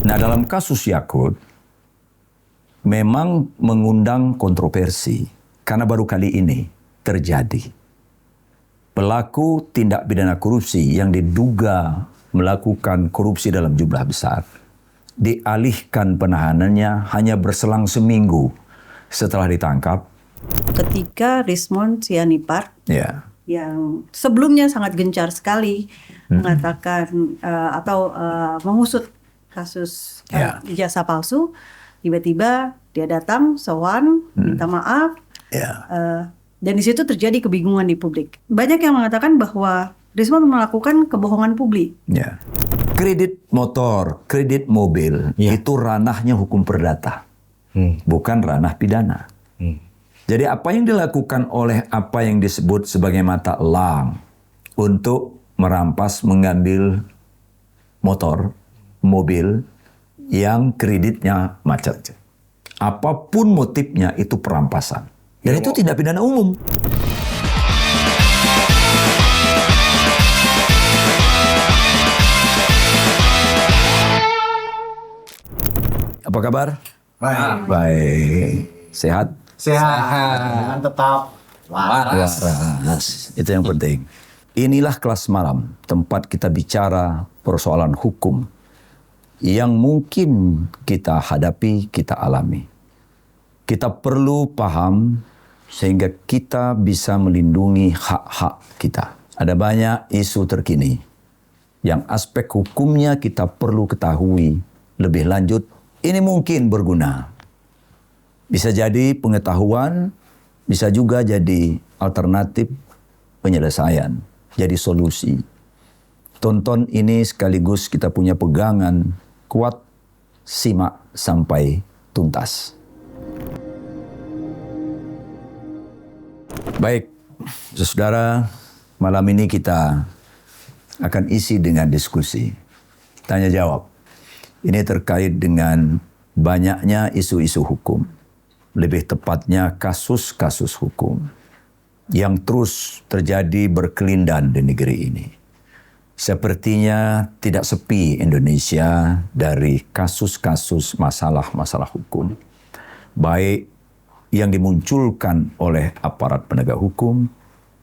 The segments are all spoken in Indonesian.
Nah, dalam kasus Yakult memang mengundang kontroversi karena baru kali ini terjadi. Pelaku tindak pidana korupsi yang diduga melakukan korupsi dalam jumlah besar dialihkan penahanannya hanya berselang seminggu setelah ditangkap. Ketika Rismond Sianipart Ya. yang sebelumnya sangat gencar sekali mengatakan atau mengusut kasus ijazah palsu, tiba-tiba dia datang, sowan, minta maaf, dan di situ terjadi kebingungan di publik. Banyak yang mengatakan bahwa Rismond melakukan kebohongan publik. Ya. Kredit motor, kredit mobil itu ranahnya hukum perdata, bukan ranah pidana. Jadi apa yang dilakukan oleh apa yang disebut sebagai mata elang untuk merampas, mengambil motor, mobil yang kreditnya macet. Apapun motifnya itu perampasan. Dan itu tindak pidana umum. Apa kabar? Baik. Baik. Sehat? Sehat. Tetap waras. Itu yang penting. Inilah kelas malam, tempat kita bicara persoalan hukum yang mungkin kita hadapi, kita alami. Kita perlu paham sehingga kita bisa melindungi hak-hak kita. Ada banyak isu terkini yang aspek hukumnya kita perlu ketahui lebih lanjut. Ini mungkin berguna. Bisa jadi pengetahuan, bisa juga jadi alternatif penyelesaian, jadi solusi. Tonton ini sekaligus kita punya pegangan kuat, simak sampai tuntas. Baik, saudara, malam ini kita akan isi dengan diskusi, tanya jawab. Ini terkait dengan banyaknya isu-isu hukum. Lebih tepatnya kasus-kasus hukum yang terus terjadi berkelindan di negeri ini. Sepertinya tidak sepi Indonesia dari kasus-kasus masalah-masalah hukum. Baik yang dimunculkan oleh aparat penegak hukum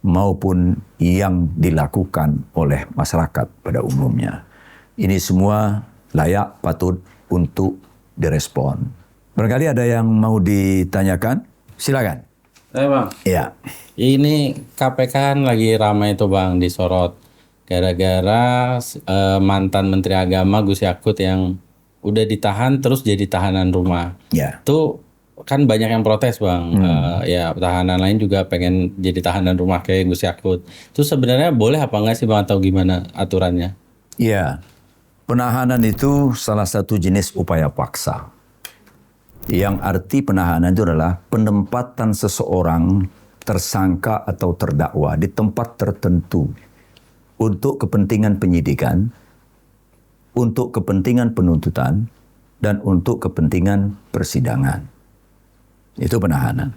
maupun yang dilakukan oleh masyarakat pada umumnya. Ini semua layak patut untuk direspon. Barangkali ada yang mau ditanyakan? Silakan. Bang. Iya. Ini KPK kan lagi ramai tuh Bang disorot gara-gara mantan Menteri Agama Gus Yakut yang udah ditahan terus jadi tahanan rumah. Ya. Tuh kan banyak yang protes Bang. Ya tahanan lain juga pengen jadi tahanan rumah kayak Gus Yakut. Itu sebenarnya boleh apa enggak sih Bang atau gimana aturannya? Iya. Penahanan itu salah satu jenis upaya paksa. Yang arti penahanan itu adalah penempatan seseorang tersangka atau terdakwa di tempat tertentu untuk kepentingan penyidikan, untuk kepentingan penuntutan, dan untuk kepentingan persidangan. Itu penahanan.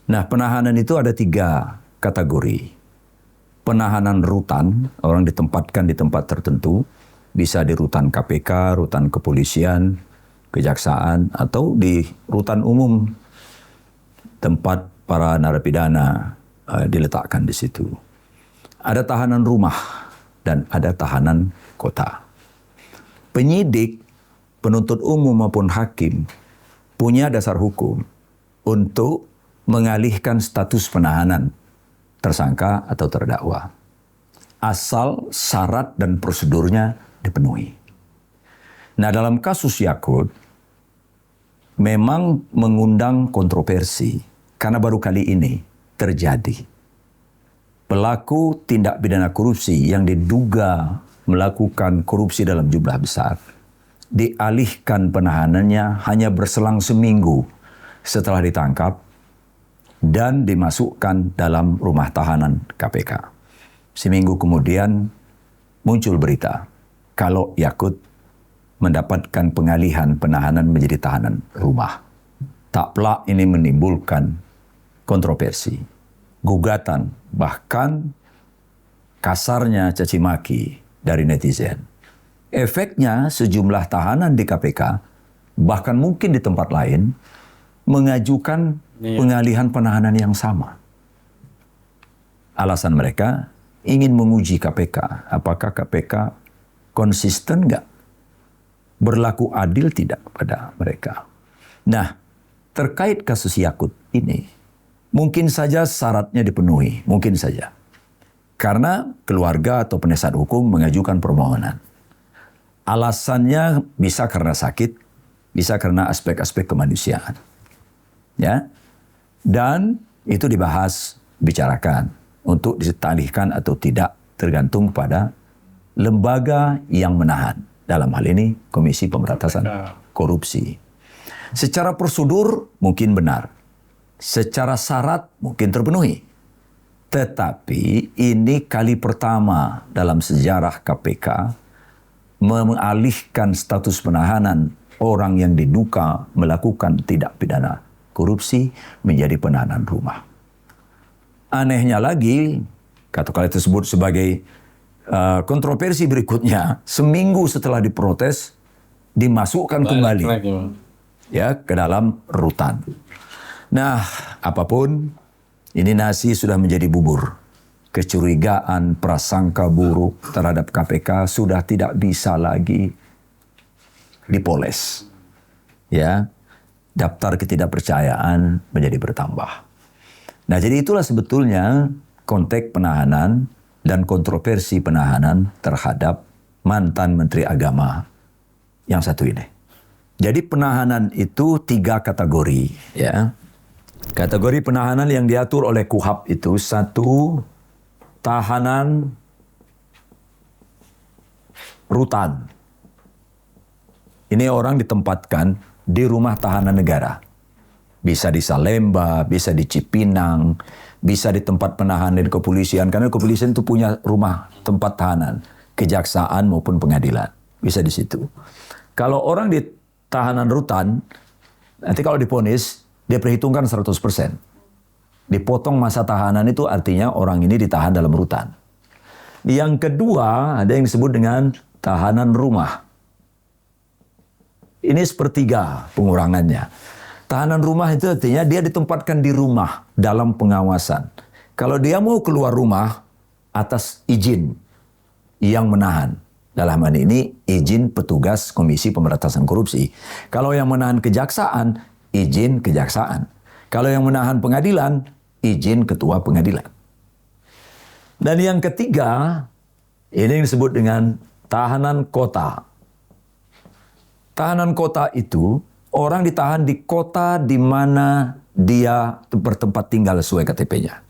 Nah, penahanan itu ada 3 kategori. Penahanan rutan, orang ditempatkan di tempat tertentu, bisa di rutan KPK, rutan kepolisian, kejaksaan, atau di rutan umum tempat para narapidana diletakkan di situ. Ada tahanan rumah dan ada tahanan kota. Penyidik, penuntut umum maupun hakim punya dasar hukum untuk mengalihkan status penahanan tersangka atau terdakwa, asal syarat dan prosedurnya dipenuhi. Nah, dalam kasus Yakult memang mengundang kontroversi karena baru kali ini terjadi. Pelaku tindak pidana korupsi yang diduga melakukan korupsi dalam jumlah besar dialihkan penahanannya hanya berselang seminggu setelah ditangkap dan dimasukkan dalam rumah tahanan KPK. Seminggu kemudian muncul berita kalau Yakut mendapatkan pengalihan penahanan menjadi tahanan rumah. Tak pelak ini menimbulkan kontroversi, gugatan, bahkan kasarnya caci maki dari netizen. efeknya sejumlah tahanan di KPK, bahkan mungkin di tempat lain, mengajukan pengalihan penahanan yang sama. Alasan mereka ingin menguji KPK. Apakah KPK konsisten nggak? Berlaku adil tidak pada mereka? Nah, terkait kasus Yakut ini, mungkin saja syaratnya dipenuhi, mungkin saja. Karena keluarga atau penasihat hukum mengajukan permohonan. Alasannya bisa karena sakit, bisa karena aspek-aspek kemanusiaan. Ya. Dan itu dibahas, bicarakan untuk ditalihkan atau tidak tergantung pada lembaga yang menahan. Dalam hal ini Komisi Pemberantasan Korupsi. Secara prosedur mungkin benar. Secara syarat mungkin terpenuhi. Tetapi ini kali pertama dalam sejarah KPK mengalihkan status penahanan orang yang diduga melakukan tindak pidana korupsi menjadi penahanan rumah. Anehnya lagi, kata-kata tersebut sebagai kontroversi berikutnya, seminggu setelah diprotes, dimasukkan kembali ya ke dalam rutan. Nah, apapun, ini nasi sudah menjadi bubur. Kecurigaan, prasangka buruk terhadap KPK sudah tidak bisa lagi dipoles. Ya, daftar ketidakpercayaan menjadi bertambah. Nah, jadi itulah sebetulnya konteks penahanan dan kontroversi penahanan terhadap mantan Menteri Agama yang satu ini. Jadi penahanan itu 3 kategori, ya. Kategori penahanan yang diatur oleh KUHAP itu, 1, tahanan rutan. Ini orang ditempatkan di rumah tahanan negara. Bisa di Salemba, bisa di Cipinang, bisa di tempat penahanan di kepolisian. Karena kepolisian itu punya rumah tempat tahanan, kejaksaan maupun pengadilan. Bisa di situ. Kalau orang di tahanan rutan, nanti kalau diponis, dia perhitungkan 100%. Dipotong masa tahanan itu artinya orang ini ditahan dalam rutan. Yang kedua, ada yang disebut dengan tahanan rumah. Ini sepertiga pengurangannya. Tahanan rumah itu artinya dia ditempatkan di rumah dalam pengawasan. Kalau dia mau keluar rumah atas izin yang menahan. Dalam hal ini izin petugas Komisi Pemberantasan Korupsi. Kalau yang menahan kejaksaan, izin kejaksaan. Kalau yang menahan pengadilan, izin ketua pengadilan. Dan yang ketiga, ini yang disebut dengan tahanan kota. Tahanan kota itu orang ditahan di kota di mana dia bertempat tinggal sesuai KTP-nya.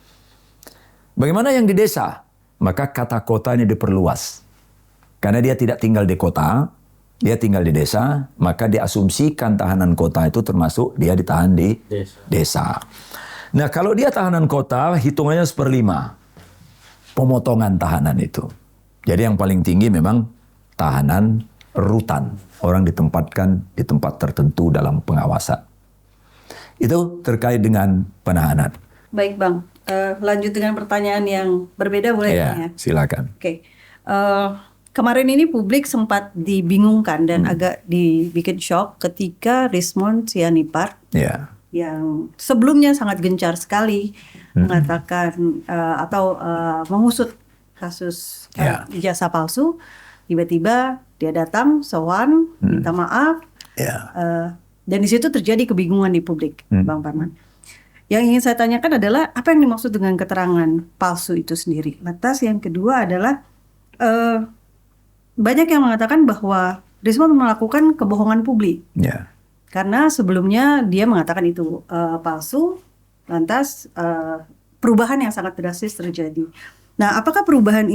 Bagaimana yang di desa? Maka kata kota ini diperluas. Karena dia tidak tinggal di kota, dia tinggal di desa, maka diasumsikan tahanan kota itu termasuk dia ditahan di desa. Nah, kalau dia tahanan kota, hitungannya 1/5 pemotongan tahanan itu. Jadi yang paling tinggi memang tahanan rutan. Orang ditempatkan di tempat tertentu dalam pengawasan. Itu terkait dengan penahanan. Baik Bang, lanjut dengan pertanyaan yang berbeda boleh ya? Silakan. Oke. Kemarin ini publik sempat dibingungkan dan agak dibikin shock ketika Rismond Sianipart yang sebelumnya sangat gencar sekali mengatakan atau mengusut kasus ijazah palsu, tiba-tiba dia datang, sowan, minta maaf, dan di situ terjadi kebingungan di publik, Bang Parman. Yang ingin saya tanyakan adalah apa yang dimaksud dengan keterangan palsu itu sendiri. Lantas yang kedua adalah banyak yang mengatakan bahwa Rismond melakukan kebohongan publik. Karena sebelumnya dia mengatakan itu palsu, lantas perubahan yang sangat drastis terjadi. Nah, apakah perubahan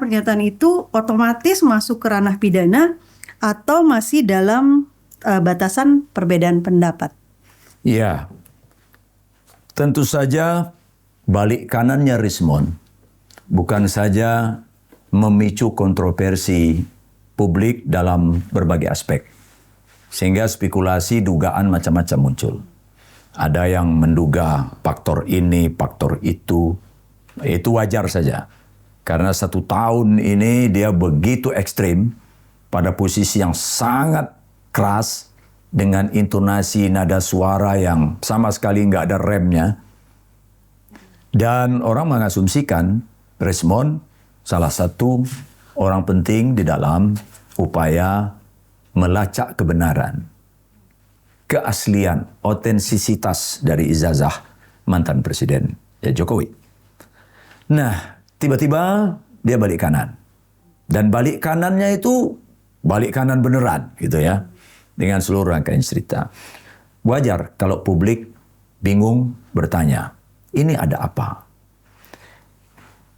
pernyataan itu otomatis masuk ke ranah pidana atau masih dalam batasan perbedaan pendapat? Ya, tentu saja balik kanannya Rismond bukan saja memicu kontroversi publik dalam berbagai aspek. Sehingga spekulasi, dugaan macam-macam muncul. Ada yang menduga faktor ini, faktor itu. Itu wajar saja. Karena 1 tahun ini dia begitu ekstrim pada posisi yang sangat keras dengan intonasi nada suara yang sama sekali nggak ada remnya. Dan orang mengasumsikan Rismond salah satu orang penting di dalam upaya melacak kebenaran, keaslian, otentisitas dari ijazah mantan Presiden Jokowi. Nah, tiba-tiba dia balik kanan. Dan balik kanannya itu balik kanan beneran gitu ya. Dengan seluruh rangkaian cerita. Wajar kalau publik bingung bertanya, ini ada apa?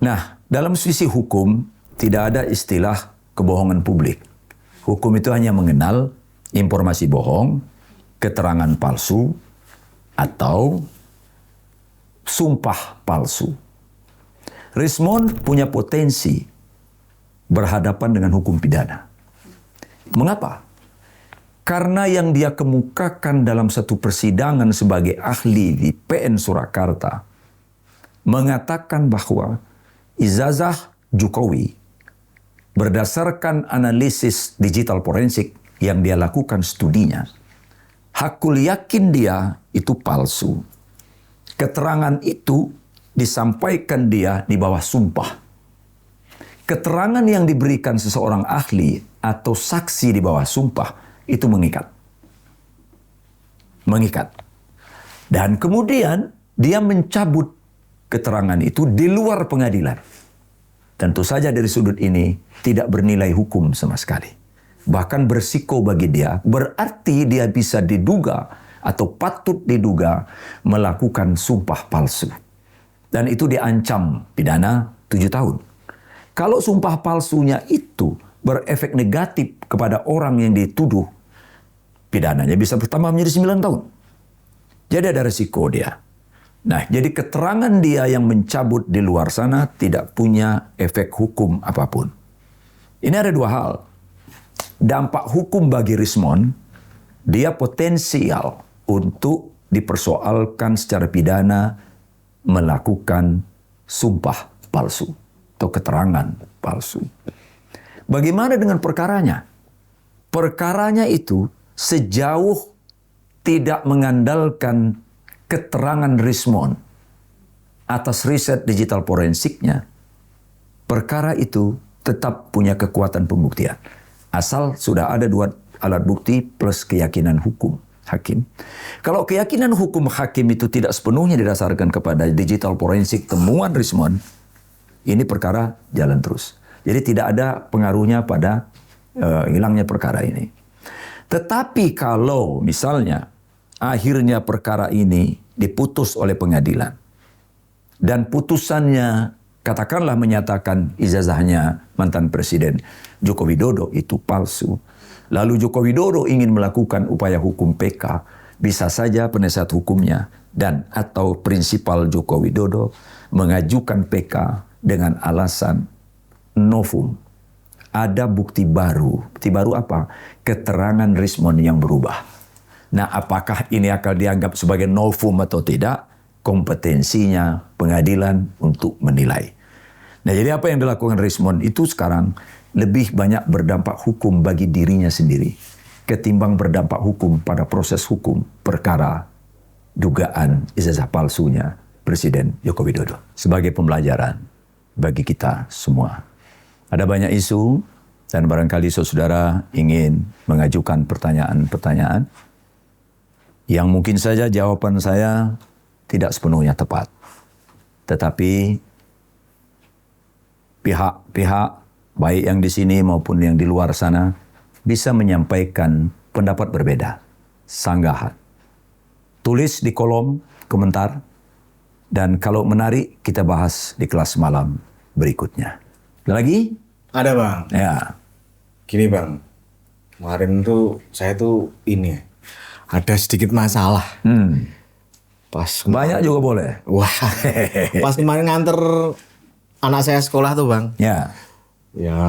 Nah, dalam sisi hukum tidak ada istilah kebohongan publik. Hukum itu hanya mengenal informasi bohong, keterangan palsu, atau sumpah palsu. Rismond punya potensi berhadapan dengan hukum pidana. Mengapa? Karena yang dia kemukakan dalam satu persidangan sebagai ahli di PN Surakarta mengatakan bahwa ijazah Jokowi berdasarkan analisis digital forensik yang dia lakukan studinya, hakul yakin dia itu palsu. Keterangan itu disampaikan dia di bawah sumpah. Keterangan yang diberikan seseorang ahli atau saksi di bawah sumpah itu mengikat. Dan kemudian dia mencabut keterangan itu di luar pengadilan. Tentu saja dari sudut ini tidak bernilai hukum sama sekali. Bahkan bersiko bagi dia, berarti dia bisa diduga atau patut diduga melakukan sumpah palsu. Dan itu diancam pidana 7 tahun. Kalau sumpah palsunya itu berefek negatif kepada orang yang dituduh, pidananya bisa bertambah menjadi 9 tahun. Jadi ada resiko dia. Nah, jadi keterangan dia yang mencabut di luar sana tidak punya efek hukum apapun. Ini ada 2 hal. Dampak hukum bagi Rismond, dia potensial untuk dipersoalkan secara pidana melakukan sumpah palsu atau keterangan palsu. Bagaimana dengan perkaranya? Perkaranya itu sejauh tidak mengandalkan keterangan Rismond atas riset digital forensiknya, perkara itu tetap punya kekuatan pembuktian. Asal sudah ada 2 alat bukti plus keyakinan hukum hakim. Kalau keyakinan hukum hakim itu tidak sepenuhnya didasarkan kepada digital forensik temuan Rismond, ini perkara jalan terus. Jadi tidak ada pengaruhnya pada hilangnya perkara ini. Tetapi kalau misalnya akhirnya perkara ini diputus oleh pengadilan dan putusannya katakanlah menyatakan ijazahnya mantan Presiden Joko Widodo itu palsu, lalu Joko Widodo ingin melakukan upaya hukum PK, bisa saja penasihat hukumnya dan atau prinsipal Joko Widodo mengajukan PK dengan alasan novum. Ada bukti baru. Bukti baru apa? Keterangan Rismond yang berubah. Nah, apakah ini akan dianggap sebagai novum atau tidak? Kompetensinya pengadilan untuk menilai. Nah, jadi apa yang dilakukan Rismond itu sekarang lebih banyak berdampak hukum bagi dirinya sendiri ketimbang berdampak hukum pada proses hukum perkara dugaan ijazah palsunya Presiden Joko Widodo. Sebagai pembelajaran bagi kita semua. Ada banyak isu dan barangkali saudara ingin mengajukan pertanyaan-pertanyaan yang mungkin saja jawaban saya tidak sepenuhnya tepat. Tetapi pihak-pihak baik yang di sini maupun yang di luar sana bisa menyampaikan pendapat berbeda, sanggahan. Tulis di kolom komentar dan kalau menarik kita bahas di kelas malam berikutnya. Ada lagi? Ada bang. Ya. Gini bang, kemarin tuh saya tuh ini ada sedikit masalah. Pas Banyak juga boleh. Wah, pas kemarin nganter anak saya sekolah tuh bang. Ya. Ya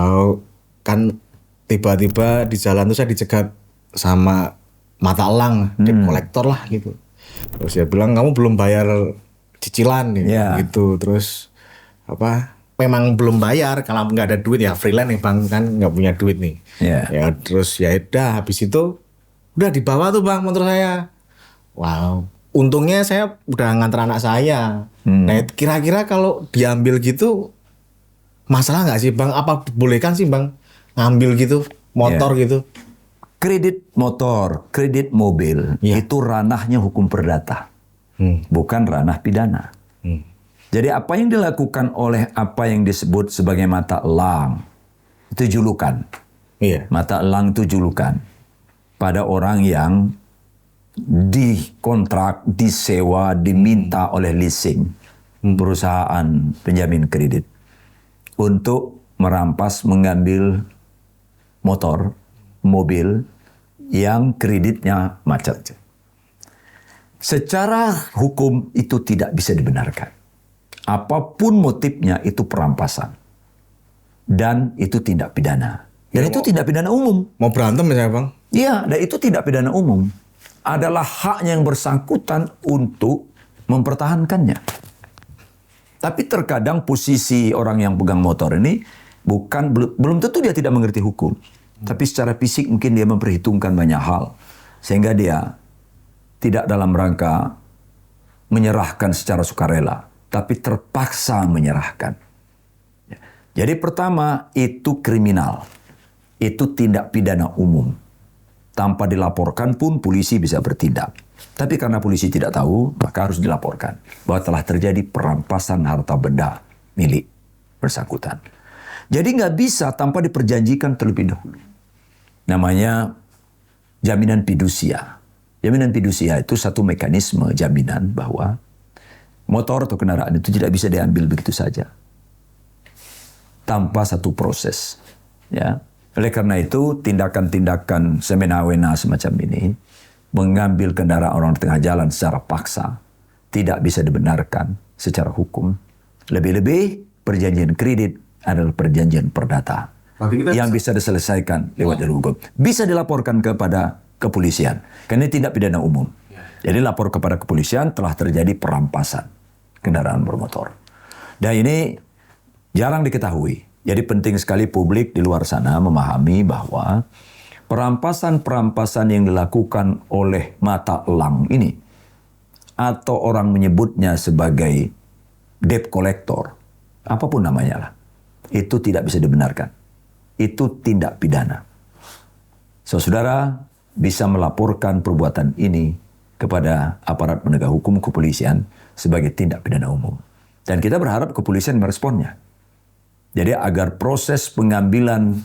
kan tiba-tiba di jalan tuh saya dicegat sama mata elang, debt collector lah gitu. Terus dia bilang kamu belum bayar cicilan nih, Ya. gitu. Terus apa? memang belum bayar, kalau nggak ada duit ya freelance nih bang, kan nggak punya duit nih. Iya. Ya terus ya udah habis itu udah dibawa tuh bang motor saya. Wow, untungnya saya udah nganter anak saya. Nah kira-kira kalau diambil gitu masalah nggak sih bang? Apa bolehkan sih bang ngambil gitu motor gitu? Kredit motor, kredit mobil, Iya. itu ranahnya hukum perdata, bukan ranah pidana. Jadi apa yang dilakukan oleh apa yang disebut sebagai mata elang, itu julukan. Iya. Mata elang itu julukan pada orang yang dikontrak, disewa, diminta oleh leasing, perusahaan penjamin kredit, untuk merampas, mengambil motor, mobil yang kreditnya macet. Secara hukum itu tidak bisa dibenarkan. Apapun motifnya itu perampasan. Dan itu tindak pidana. Dan itu tindak pidana umum. Mau berantem misalnya bang? Iya, dan itu tindak pidana umum. Adalah haknya yang bersangkutan untuk mempertahankannya. Tapi terkadang posisi orang yang pegang motor ini belum tentu dia tidak mengerti hukum. Tapi secara fisik mungkin dia memperhitungkan banyak hal. Sehingga dia tidak dalam rangka menyerahkan secara sukarela, tapi terpaksa menyerahkan. Jadi pertama, itu kriminal. Itu tindak pidana umum. Tanpa dilaporkan pun polisi bisa bertindak. Tapi karena polisi tidak tahu, maka harus dilaporkan bahwa telah terjadi perampasan harta benda milik bersangkutan. Jadi nggak bisa tanpa diperjanjikan terlebih dahulu. Namanya jaminan fidusia. Jaminan fidusia itu satu mekanisme jaminan bahwa motor atau kendaraan itu tidak bisa diambil begitu saja tanpa satu proses. Ya. Oleh karena itu, tindakan-tindakan semena-mena semacam ini, mengambil kendaraan orang di tengah jalan secara paksa, tidak bisa dibenarkan secara hukum. Lebih-lebih, perjanjian kredit adalah perjanjian perdata yang bisa diselesaikan lewat jalur hukum. Bisa dilaporkan kepada kepolisian, karena ini tindak pidana umum. Jadi lapor kepada kepolisian telah terjadi perampasan kendaraan bermotor. Dan ini jarang diketahui. Jadi penting sekali publik di luar sana memahami bahwa perampasan-perampasan yang dilakukan oleh mata elang ini, atau orang menyebutnya sebagai debt collector, apapun namanya lah, itu tidak bisa dibenarkan. Itu tindak pidana. Saudara bisa melaporkan perbuatan ini kepada aparat penegak hukum kepolisian sebagai tindak pidana umum. Dan kita berharap kepolisian meresponnya. Jadi agar proses pengambilan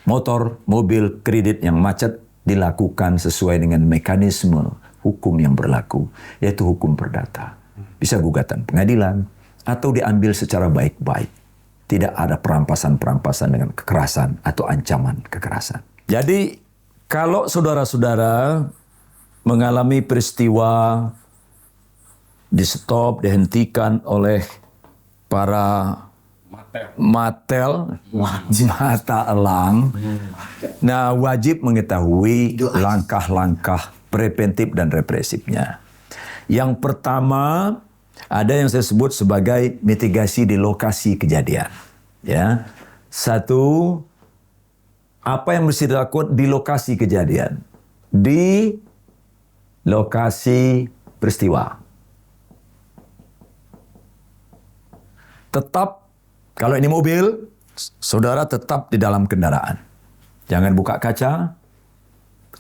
motor, mobil, kredit yang macet dilakukan sesuai dengan mekanisme hukum yang berlaku, yaitu hukum perdata. Bisa gugatan pengadilan atau diambil secara baik-baik. Tidak ada perampasan-perampasan dengan kekerasan atau ancaman kekerasan. Jadi kalau saudara-saudara mengalami peristiwa di-stop, dihentikan oleh para mata elang, nah wajib mengetahui langkah-langkah preventif dan represifnya. Yang pertama, ada yang saya sebut sebagai mitigasi di lokasi kejadian. Ya, satu, apa yang mesti dilakukan di lokasi kejadian, di lokasi peristiwa. Tetap, kalau ini mobil, saudara tetap di dalam kendaraan. Jangan buka kaca,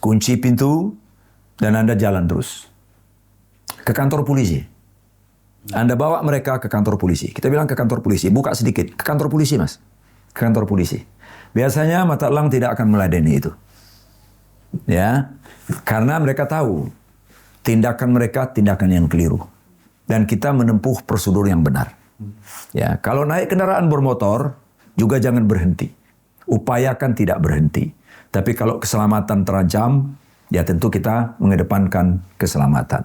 kunci pintu, dan Anda jalan terus ke kantor polisi. Anda bawa mereka ke kantor polisi. Kita bilang ke kantor polisi, buka sedikit. Ke kantor polisi, Mas. Ke kantor polisi. Biasanya mata elang tidak akan meladeni itu. Ya, karena mereka tahu tindakan mereka tindakan yang keliru. Dan kita menempuh prosedur yang benar. Ya, kalau naik kendaraan bermotor juga jangan berhenti. Upayakan tidak berhenti. Tapi kalau keselamatan terancam, ya tentu kita mengedepankan keselamatan.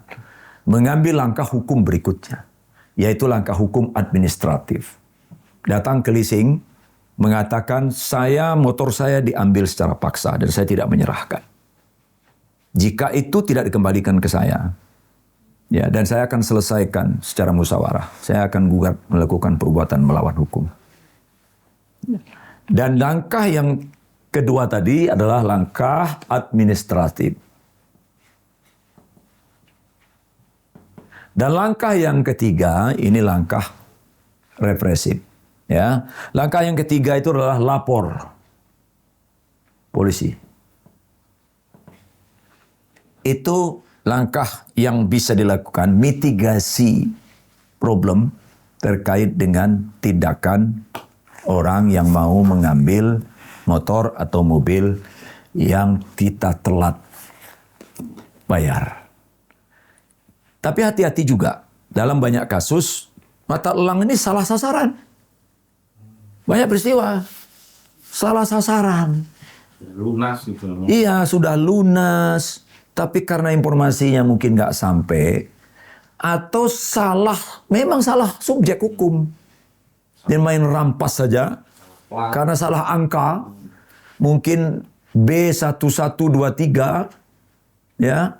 Mengambil langkah hukum berikutnya, yaitu langkah hukum administratif. Datang ke leasing, mengatakan motor saya diambil secara paksa dan saya tidak menyerahkan. Jika itu tidak dikembalikan ke saya, Ya, dan saya akan selesaikan secara musyawarah. Saya akan gugat melakukan perbuatan melawan hukum. Dan langkah yang kedua tadi adalah langkah administratif. Dan langkah yang ketiga ini langkah represif. Ya, langkah yang ketiga itu adalah lapor polisi. Itu langkah yang bisa dilakukan mitigasi problem terkait dengan tindakan orang yang mau mengambil motor atau mobil yang kita telat bayar. Tapi hati-hati juga, dalam banyak kasus mata elang ini salah sasaran. Banyak peristiwa salah sasaran. Lunas gitu. Iya, sudah lunas. Tapi karena informasinya mungkin nggak sampai, atau salah, memang salah subjek hukum. Dia main rampas saja, karena salah angka, mungkin B1123, ya,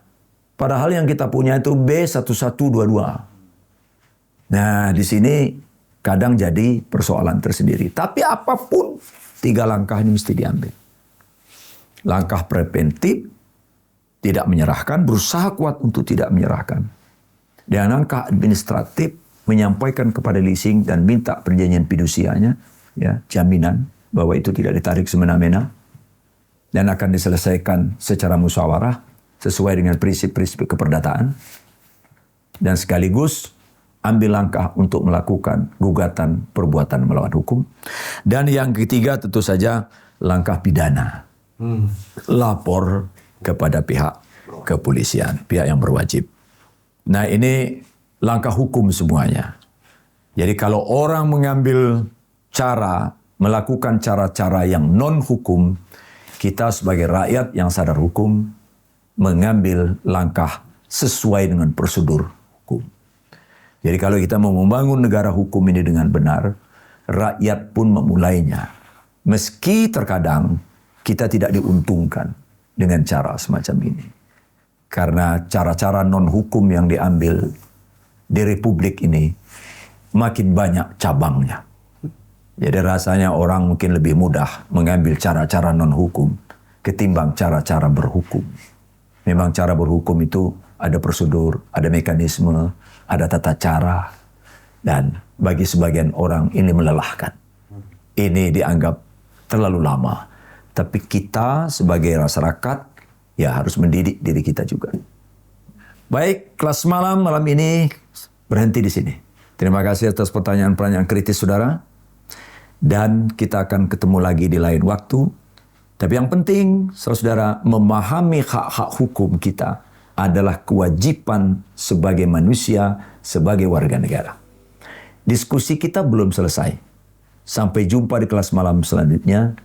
padahal yang kita punya itu B1122. Nah, di sini kadang jadi persoalan tersendiri. Tapi apapun, 3 langkah ini mesti diambil. Langkah preventif, tidak menyerahkan, berusaha kuat untuk tidak menyerahkan. Dan langkah administratif, menyampaikan kepada leasing dan minta perjanjian fidusianya, ya, jaminan bahwa itu tidak ditarik semena-mena dan akan diselesaikan secara musyawarah sesuai dengan prinsip-prinsip keperdataan, dan sekaligus ambil langkah untuk melakukan gugatan perbuatan melawan hukum. Dan yang ketiga tentu saja langkah pidana. Lapor kepada pihak kepolisian, pihak yang berwajib. Nah, ini langkah hukum semuanya. Jadi kalau orang mengambil cara, melakukan cara-cara yang non-hukum, kita sebagai rakyat yang sadar hukum, mengambil langkah sesuai dengan prosedur hukum. Jadi kalau kita mau membangun negara hukum ini dengan benar, rakyat pun memulainya. Meski terkadang kita tidak diuntungkan dengan cara semacam ini. Karena cara-cara non-hukum yang diambil di Republik ini makin banyak cabangnya. Jadi rasanya orang mungkin lebih mudah mengambil cara-cara non-hukum ketimbang cara-cara berhukum. Memang cara berhukum itu ada prosedur, ada mekanisme, ada tata cara. Dan bagi sebagian orang ini melelahkan. Ini dianggap terlalu lama. Tapi kita sebagai masyarakat ya harus mendidik diri kita juga. Baik, kelas malam ini berhenti di sini. Terima kasih atas pertanyaan-pertanyaan kritis saudara. Dan kita akan ketemu lagi di lain waktu. Tapi yang penting, saudara, memahami hak-hak hukum kita adalah kewajiban sebagai manusia, sebagai warga negara. Diskusi kita belum selesai. Sampai jumpa di kelas malam selanjutnya.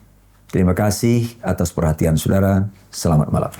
Terima kasih atas perhatian saudara. Selamat malam.